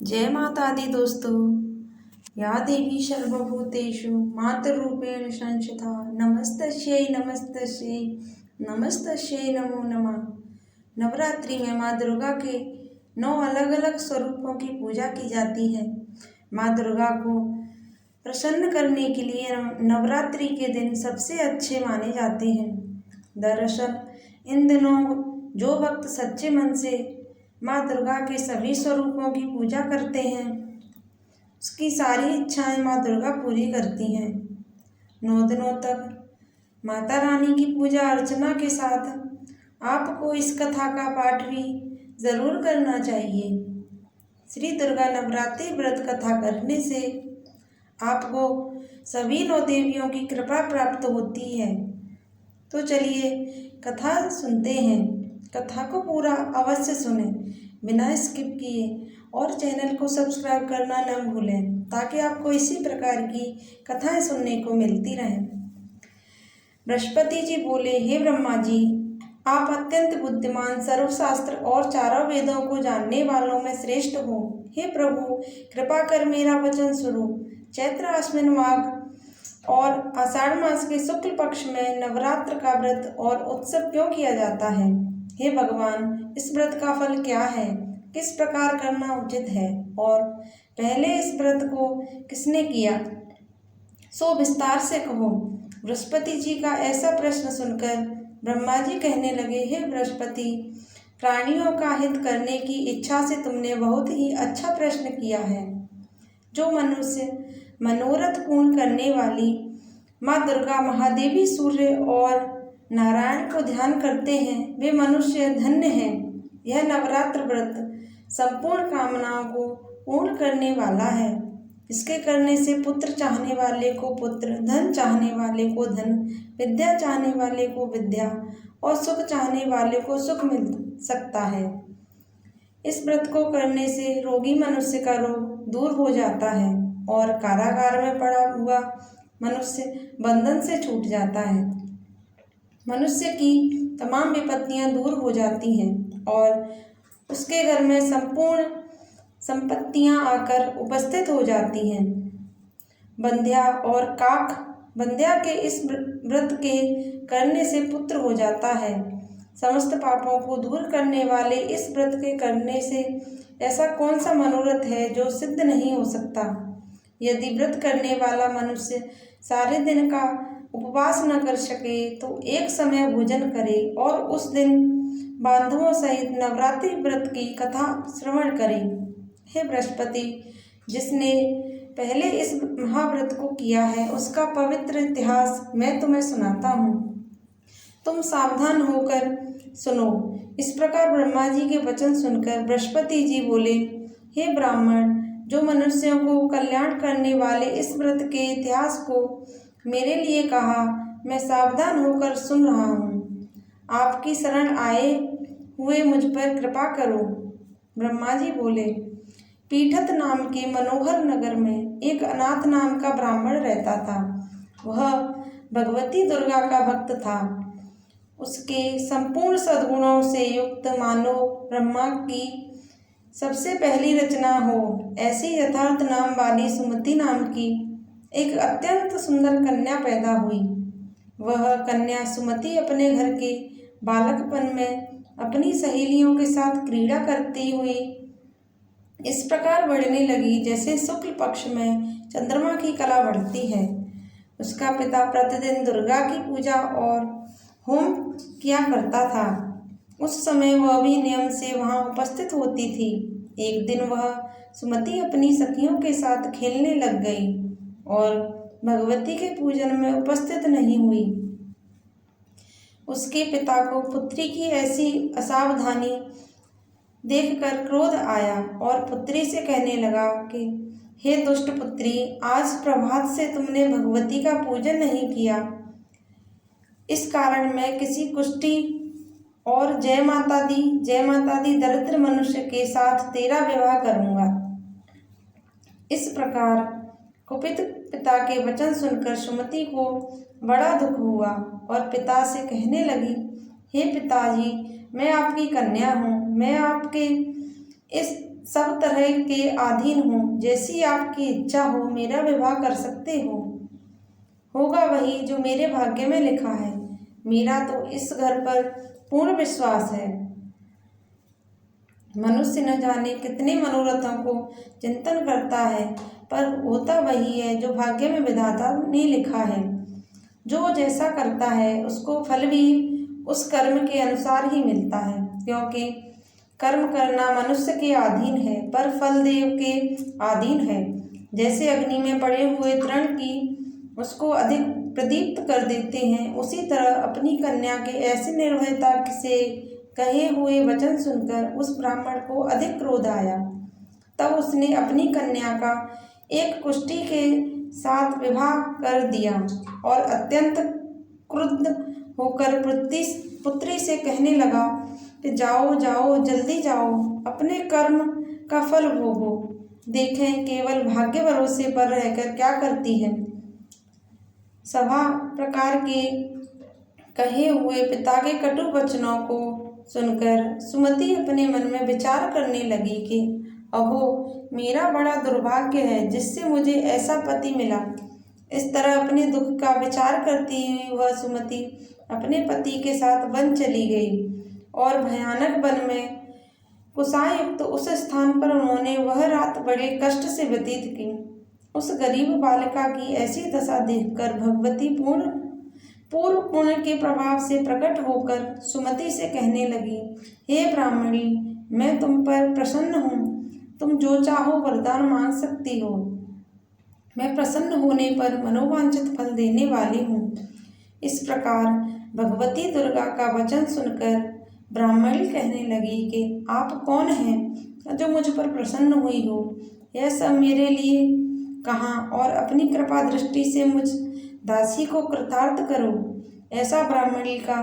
जय माता दी दोस्तों। या देवी सर्वभूतेषु मातृरूपेण संस्थिता नमस्तस्यै नमस्तस्यै नमस्तस्यै नमो नमः। नवरात्रि में माँ दुर्गा के 9 अलग अलग स्वरूपों की पूजा की जाती है। माँ दुर्गा को प्रसन्न करने के लिए नवरात्रि के दिन सबसे अच्छे माने जाते हैं। दरअसल इन दिनों जो भक्त सच्चे मन से माँ दुर्गा के सभी स्वरूपों की पूजा करते हैं, उसकी सारी इच्छाएं माँ दुर्गा पूरी करती हैं। 9 दिनों तक माता रानी की पूजा अर्चना के साथ आपको इस कथा का पाठ भी ज़रूर करना चाहिए। श्री दुर्गा नवरात्रि व्रत कथा करने से आपको सभी 9 देवियों की कृपा प्राप्त होती है। तो चलिए कथा सुनते हैं। कथा को पूरा अवश्य सुने बिना स्किप किए और चैनल को सब्सक्राइब करना न भूलें, ताकि आपको इसी प्रकार की कथाएं सुनने को मिलती रहें। बृहस्पति जी बोले, हे ब्रह्मा जी, आप अत्यंत बुद्धिमान, सर्वशास्त्र और चारों वेदों को जानने वालों में श्रेष्ठ हो। हे प्रभु, कृपा कर मेरा वचन सुनो। चैत्र आश्विन माघ और आषाढ़ मास के शुक्ल पक्ष में नवरात्र का व्रत और उत्सव क्यों किया जाता है? हे भगवान, इस व्रत का फल क्या है? किस प्रकार करना उचित है? और पहले इस व्रत को किसने किया, सो विस्तार से कहो। बृहस्पति जी का ऐसा प्रश्न सुनकर ब्रह्मा जी कहने लगे, हे बृहस्पति, प्राणियों का हित करने की इच्छा से तुमने बहुत ही अच्छा प्रश्न किया है। जो मनुष्य मनोरथ पूर्ण करने वाली माँ दुर्गा, महादेवी, सूर्य और नारायण को ध्यान करते हैं, वे मनुष्य धन्य हैं। यह नवरात्र व्रत संपूर्ण कामनाओं को पूर्ण करने वाला है। इसके करने से पुत्र चाहने वाले को पुत्र, धन चाहने वाले को धन, विद्या चाहने वाले को विद्या और सुख चाहने वाले को सुख मिल सकता है। इस व्रत को करने से रोगी मनुष्य का रोग दूर हो जाता है और कारागार में पड़ा हुआ मनुष्य बंधन से छूट जाता है। मनुष्य की तमाम विपत्तियां दूर हो जाती हैं और उसके घर में संपूर्ण संपत्तियां आकर उपस्थित हो जाती हैं। बंध्या और काक बंध्या के इस व्रत के करने से पुत्र हो जाता है। समस्त पापों को दूर करने वाले इस व्रत के करने से ऐसा कौन सा मनोरथ है जो सिद्ध नहीं हो सकता? यदि व्रत करने वाला मनुष्य सारे दिन का उपवास न कर सके तो एक समय भोजन करे और उस दिन बांधवों सहित नवरात्रि व्रत की कथा श्रवण करे। हे बृहस्पति, जिसने पहले इस महाव्रत को किया है, उसका पवित्र इतिहास मैं तुम्हें सुनाता हूँ। तुम सावधान होकर सुनो। इस प्रकार ब्रह्मा जी के वचन सुनकर बृहस्पति जी बोले, हे ब्राह्मण, जो मनुष्यों को कल्याण करने वाले इस व्रत के इतिहास को मेरे लिए कहा, मैं सावधान होकर सुन रहा हूँ। आपकी शरण आए हुए मुझ पर कृपा करो। ब्रह्मा जी बोले, पीठत नाम के मनोहर नगर में एक अनाथ नाम का ब्राह्मण रहता था। वह भगवती दुर्गा का भक्त था। उसके संपूर्ण सद्गुणों से युक्त मानो ब्रह्मा की सबसे पहली रचना हो, ऐसी यथार्थ नाम वाली सुमति नाम की एक अत्यंत सुंदर कन्या पैदा हुई। वह कन्या सुमति अपने घर के बालकपन में अपनी सहेलियों के साथ क्रीड़ा करती हुई इस प्रकार बढ़ने लगी जैसे शुक्ल पक्ष में चंद्रमा की कला बढ़ती है। उसका पिता प्रतिदिन दुर्गा की पूजा और होम किया करता था। उस समय वह भी नियम से वहां उपस्थित होती थी। एक दिन वह सुमति अपनी सखियों के साथ खेलने लग गई और भगवती के पूजन में उपस्थित नहीं हुई। उसके पिता को पुत्री की ऐसी असावधानी देखकर क्रोध आया और पुत्री से कहने लगा कि हे दुष्ट पुत्री, आज प्रभात से तुमने भगवती का पूजन नहीं किया। इस कारण मैं किसी कुष्ठी और जय माता दी दरिद्र मनुष्य के साथ तेरा विवाह करूंगा। इस प्रकार कुपित पिता के वचन सुनकर सुमति को बड़ा दुख हुआ और पिता से कहने लगी, हे पिताजी, मैं आपकी कन्या हूँ। मैं आपके इस सब तरह के अधीन हूँ। जैसी आपकी इच्छा हो मेरा विवाह कर सकते हो। होगा वही जो मेरे भाग्य में लिखा है। मेरा तो इस घर पर पूर्ण विश्वास है। मनुष्य न जाने कितने मनोरथों को चिंतन करता है, पर होता वही है जो भाग्य में विधाता ने लिखा है। जो जैसा करता है उसको फल भी उस कर्म के अनुसार ही मिलता है, क्योंकि कर्म करना मनुष्य के अधीन है पर फल देव के अधीन है। जैसे अग्नि में पड़े हुए तृण की उसको अधिक प्रदीप्त कर देते हैं, उसी तरह अपनी कन्या के ऐसी निर्भयता से कहे हुए वचन सुनकर उस ब्राह्मण को अधिक क्रोध आया। तब उसने अपनी कन्या का एक कुष्ठी के साथ विवाह कर दिया और अत्यंत क्रुद्ध होकर पुत्री से कहने लगा कि जाओ जाओ, जल्दी जाओ, अपने कर्म का फल भोगो। देखें केवल भाग्य भरोसे पर रहकर क्या करती है। सभा प्रकार के कहे हुए पिता के कटु वचनों को सुनकर सुमति अपने मन में विचार करने लगी कि अहो, मेरा बड़ा दुर्भाग्य है जिससे मुझे ऐसा पति मिला। इस तरह अपने दुख का विचार करती हुई वह सुमति अपने पति के साथ वन चली गई और भयानक वन में कुशायुक्त उस स्थान पर उन्होंने वह रात बड़े कष्ट से व्यतीत की। उस गरीब बालिका की ऐसी दशा देखकर भगवती पूर्व पुण्य के प्रभाव से प्रकट होकर सुमति से कहने लगी, हे ब्राह्मणी, मैं तुम पर प्रसन्न हूँ। तुम जो चाहो वरदान मांग सकती हो। मैं प्रसन्न होने पर मनोवांछित फल देने वाली हूँ। इस प्रकार भगवती दुर्गा का वचन सुनकर ब्राह्मणी कहने लगी कि आप कौन हैं जो मुझ पर प्रसन्न हुई हो। यह सब मेरे लिए कहाँ और अपनी कृपा दृष्टि से मुझ दासी को कृतार्थ करो। ऐसा ब्राह्मणी का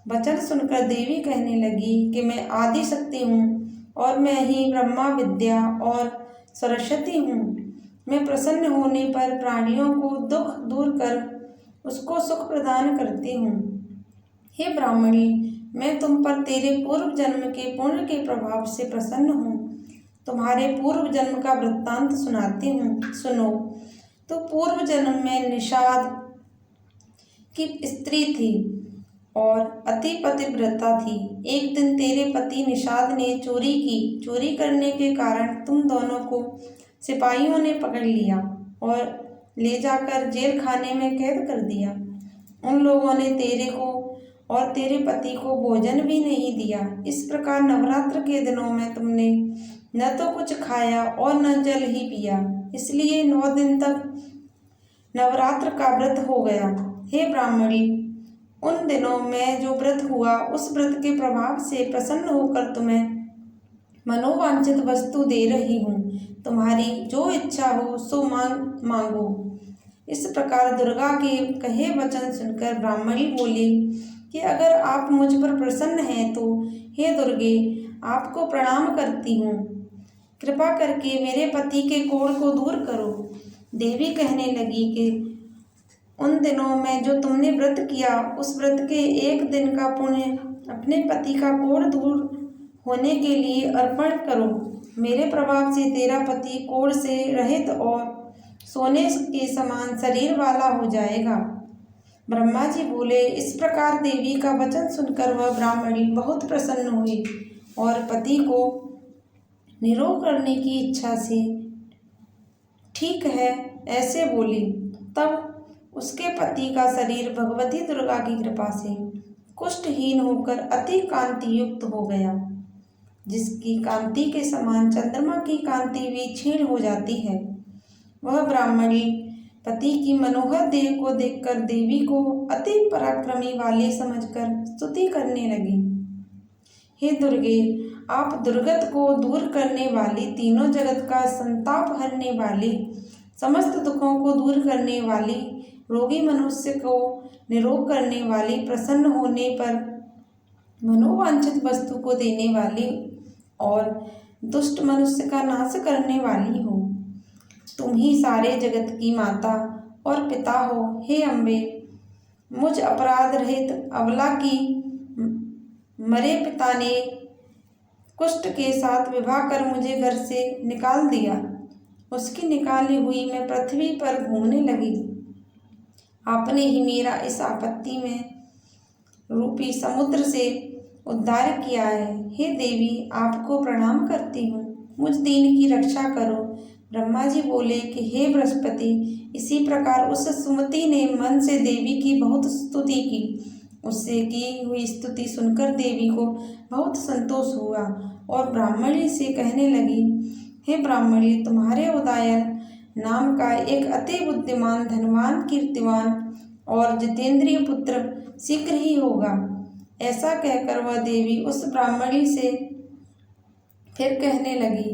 वचन सुनकर देवी कहने लगी कि मैं आदि शक्ति हूँ और मैं ही ब्रह्मा विद्या और सरस्वती हूँ। मैं प्रसन्न होने पर प्राणियों को दुख दूर कर उसको सुख प्रदान करती हूँ। हे ब्राह्मणी, मैं तुम पर तेरे पूर्व जन्म के पुण्य के प्रभाव से प्रसन्न हूँ। तुम्हारे पूर्व जन्म का वृत्तांत सुनाती हूँ, सुनो। तो पूर्व जन्म में निषाद की स्त्री थी और अति पतिव्रता थी। एक दिन तेरे पति निषाद ने चोरी की। चोरी करने के कारण तुम दोनों को सिपाहियों ने पकड़ लिया और ले जाकर जेल खाने में कैद कर दिया। उन लोगों ने तेरे को और तेरे पति को भोजन भी नहीं दिया। इस प्रकार नवरात्र के दिनों में तुमने न तो कुछ खाया और न जल ही पिया, इसलिए 9 दिन तक नवरात्र का व्रत हो गया। हे ब्राह्मणी, उन दिनों में जो व्रत हुआ उस व्रत के प्रभाव से प्रसन्न होकर तुम्हें मनोवांछित वस्तु दे रही हूँ। तुम्हारी जो इच्छा हो सो मांगो। इस प्रकार दुर्गा के कहे वचन सुनकर ब्राह्मणी बोली कि अगर आप मुझ पर प्रसन्न हैं तो हे दुर्गे, आपको प्रणाम करती हूँ। कृपा करके मेरे पति के कोढ़ को दूर करो। देवी कहने लगी कि उन दिनों में जो तुमने व्रत किया उस व्रत के एक दिन का पुण्य अपने पति का कोढ़ दूर होने के लिए अर्पण करो। मेरे प्रभाव से तेरा पति कोढ़ से रहित और सोने के समान शरीर वाला हो जाएगा। ब्रह्मा जी बोले। इस प्रकार देवी का वचन सुनकर वह ब्राह्मणी बहुत प्रसन्न हुई और पति को निरोग करने की इच्छा से ठीक है ऐसे बोली। तब उसके पति का शरीर भगवती दुर्गा की कृपा से कुष्ठहीन होकर अति कांति युक्त हो गया, जिसकी कांति के समान चंद्रमा की कांति भी क्षीण हो जाती है। वह ब्राह्मणी पति की मनोहर देह को देखकर देवी को अति पराक्रमी वाली समझकर स्तुति करने लगी। हे दुर्गे, आप दुर्गत को दूर करने वाली, तीनों जगत का संताप हरने वाली, समस्त दुखों को दूर करने वाली, रोगी मनुष्य को निरोग करने वाली, प्रसन्न होने पर मनोवांछित वस्तु को देने वाली और दुष्ट मनुष्य का नाश करने वाली हो। तुम ही सारे जगत की माता और पिता हो। हे अम्बे, मुझ अपराध रहित अबला की मरे पिता ने कुष्ठ के साथ विवाह कर मुझे घर से निकाल दिया। उसकी निकाली हुई मैं पृथ्वी पर घूमने लगी। आपने ही मेरा इस आपत्ति में रूपी समुद्र से उद्धार किया है। हे देवी, आपको प्रणाम करती हूँ, मुझ दीन की रक्षा करो। ब्रह्मा जी बोले कि हे बृहस्पति, इसी प्रकार उस सुमति ने मन से देवी की बहुत स्तुति की। उससे की हुई स्तुति सुनकर देवी को बहुत संतोष हुआ और ब्राह्मणी से कहने लगी, हे ब्राह्मणी, तुम्हारे उदयन नाम का एक अति बुद्धिमान, धनवान, कीर्तिवान और जितेंद्रिय पुत्र शीघ्र ही होगा। ऐसा कहकर वह देवी उस ब्राह्मणी से फिर कहने लगी,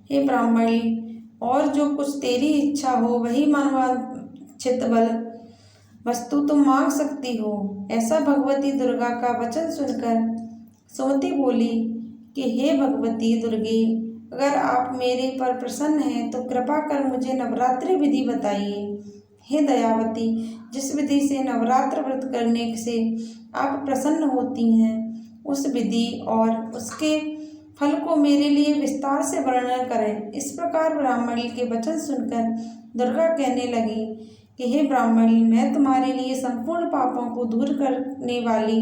हे ब्राह्मणी, और जो कुछ तेरी इच्छा हो वही मनवांछित बल वस्तु तुम मांग सकती हो। ऐसा भगवती दुर्गा का वचन सुनकर सुमति बोली कि हे भगवती दुर्गे, अगर आप मेरे पर प्रसन्न हैं तो कृपा कर मुझे नवरात्रि विधि बताइए। हे दयावती, जिस विधि से नवरात्र व्रत करने से आप प्रसन्न होती हैं, उस विधि और उसके फल को मेरे लिए विस्तार से वर्णन करें। इस प्रकार ब्राह्मणी के वचन सुनकर दुर्गा कहने लगी कि हे ब्राह्मणी, मैं तुम्हारे लिए संपूर्ण पापों को दूर करने वाली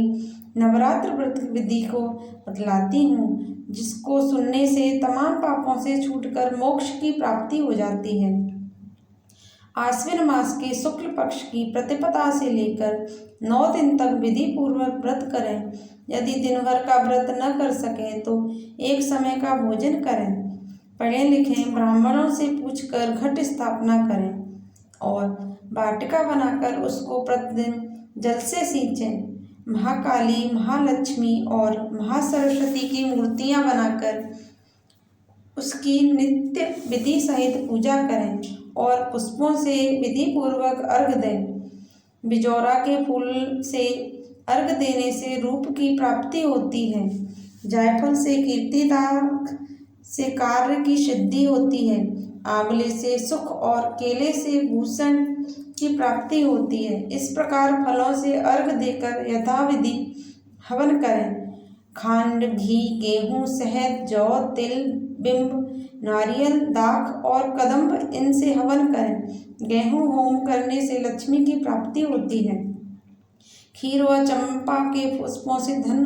नवरात्र व्रत विधि को बतलाती हूँ, जिसको सुनने से तमाम पापों से छूटकर मोक्ष की प्राप्ति हो जाती है। आश्विन मास के शुक्ल पक्ष की प्रतिपदा से लेकर 9 दिन तक विधि पूर्वक व्रत करें। यदि दिन भर का व्रत न कर सकें तो एक समय का भोजन करें। पढ़े लिखे ब्राह्मणों से पूछकर घट स्थापना करें और वाटिका बनाकर उसको प्रतिदिन जल से सींचें। महाकाली, महालक्ष्मी और महासरस्वती की मूर्तियां बनाकर उसकी नित्य विधि सहित पूजा करें और पुष्पों से विधि पूर्वक अर्घ दें। बिजौरा के फूल से अर्घ देने से रूप की प्राप्ति होती है। जायफल से कीर्तिदायक से कार्य की सिद्धि होती है। आंवले से सुख और केले से भूषण की प्राप्ति होती है। इस प्रकार फलों से अर्घ देकर यथाविधि हवन करें। खांड, घी, गेहूँ, शहद, जौ, तिल, बिंब, नारियल, दाख और कदम्ब, इनसे हवन करें। गेहूँ होम करने से लक्ष्मी की प्राप्ति होती है। खीर व चंपा के पुष्पों से धन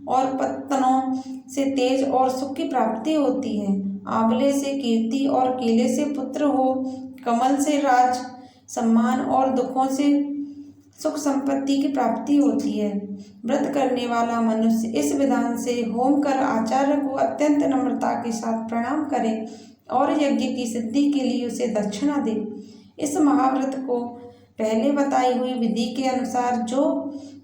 और पत्तनों से तेज और सुख की प्राप्ति होती है। आंवले से कीर्ति और केले से पुत्र हो। कमल से राज, सम्मान और दुखों से सुख संपत्ति की प्राप्ति होती है। व्रत करने वाला मनुष्य इस विधान से होम कर आचार्य को अत्यंत नम्रता के साथ प्रणाम करे और यज्ञ की सिद्धि के लिए उसे दक्षिणा दे। इस महाव्रत को पहले बताई हुई विधि के अनुसार जो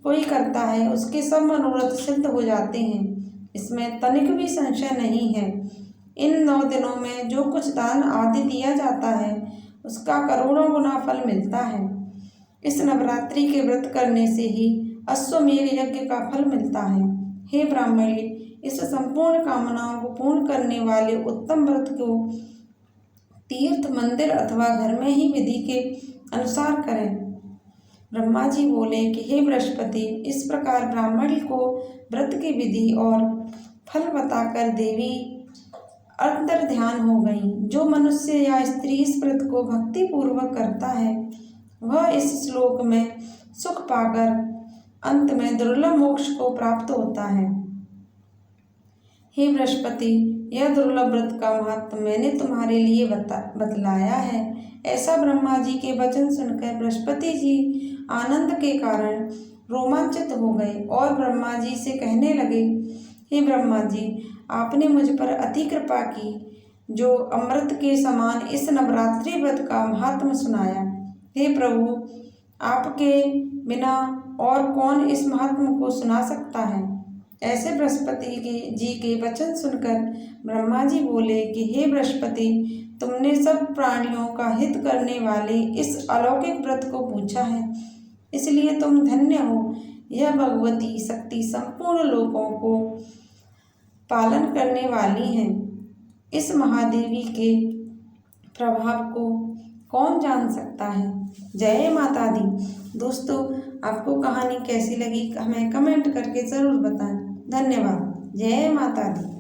कोई करता है उसके सब मनोरथ सिद्ध हो जाते हैं। इसमें तनिक भी संशय नहीं है। इन 9 दिनों में जो कुछ दान आदि दिया जाता है उसका करोड़ों गुना फल मिलता है। इस नवरात्रि के व्रत करने से ही अश्वमेध यज्ञ का फल मिलता है। हे ब्राह्मणी, इस संपूर्ण कामनाओं को पूर्ण करने वाले उत्तम व्रत को तीर्थ, मंदिर अथवा घर में ही विधि के अनुसार करें। ब्रह्मा जी बोले कि हे बृहस्पति, इस प्रकार ब्राह्मणी को व्रत की विधि और फल बताकर देवी अंतर ध्यान हो गई। जो मनुष्य या स्त्री इस व्रत को भक्ति पूर्वक करता है वह इस श्लोक में सुख पाकर अंत में दुर्लभ मोक्ष को प्राप्त होता है। हे बृहस्पति, यह दुर्लभ व्रत का महत्व मैंने तुम्हारे लिए बतलाया है। ऐसा ब्रह्मा जी के वचन सुनकर बृहस्पति जी आनंद के कारण रोमांचित हो गए और ब्रह्मा जी से कहने लगे, हे ब्रह्मा जी, आपने मुझ पर अति कृपा की जो अमृत के समान इस नवरात्रि व्रत का महात्म सुनाया। हे प्रभु, आपके बिना और कौन इस महात्म को सुना सकता है। ऐसे बृहस्पति जी के वचन सुनकर ब्रह्मा जी बोले कि हे बृहस्पति, तुमने सब प्राणियों का हित करने वाले इस अलौकिक व्रत को पूछा है, इसलिए तुम धन्य हो। यह भगवती शक्ति संपूर्ण लोकों को पालन करने वाली है। इस महादेवी के प्रभाव को कौन जान सकता है। जय माता दी। दोस्तों, आपको कहानी कैसी लगी हमें कमेंट करके ज़रूर बताएं। धन्यवाद। जय माता दी।